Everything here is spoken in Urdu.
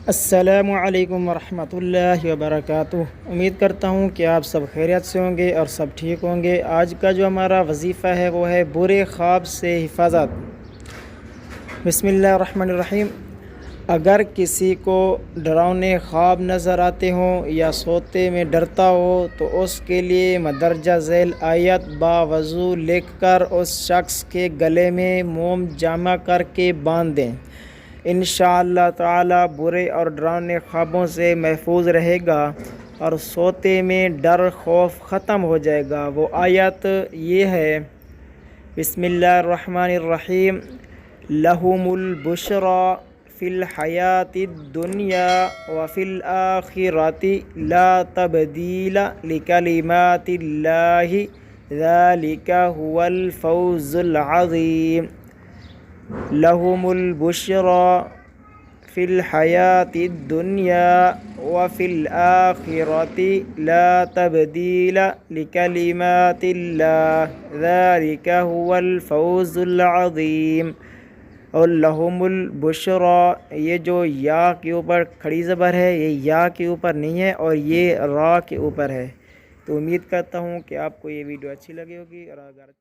السلام علیکم ورحمۃ اللہ وبرکاتہ۔ امید کرتا ہوں کہ آپ سب خیریت سے ہوں گے اور سب ٹھیک ہوں گے۔ آج کا جو ہمارا وظیفہ ہے وہ ہے برے خواب سے حفاظت۔ بسم اللہ الرحمن الرحیم۔ اگر کسی کو ڈراؤنے خواب نظر آتے ہوں یا سوتے میں ڈرتا ہو تو اس کے لیے مندرجہ ذیل آیت باوضو لکھ کر اس شخص کے گلے میں موم جمع کر کے باندھ دیں۔ انشاءاللہ تعالی برے اور ڈراؤنے خوابوں سے محفوظ رہے گا اور سوتے میں ڈر خوف ختم ہو جائے گا۔ وہ آیت یہ ہے، بسم اللہ الرحمن الرحیم، لَهُمُ الْبُشْرَى فِي الْحَيَاةِ الدُّنْيَا وَفِي الْآخِرَةِ لَا تَبْدِيلَ لِكَلِمَاتِ اللَّهِ ذَلِكَ هُوَ الْفَوْزُ الْعَظِيمُ۔ لَهُمُ الْبُشْرَى فِي الْحَيَاةِ الدُّنْيَا وَفِي الْآخِرَةِ لَا تَبْدِيلَ لِكَلِمَاتِ اللَّهِ ذَلِكَ هُوَ الْفَوْزُ الْعَظِيمُ۔ اور لَهُمُ الْبُشْرَى، یہ جو یا کے اوپر کھڑی زبر ہے، یہ یا کے اوپر نہیں ہے اور یہ را کے اوپر ہے۔ تو امید کرتا ہوں کہ آپ کو یہ ویڈیو اچھی لگی ہوگی، اور اگر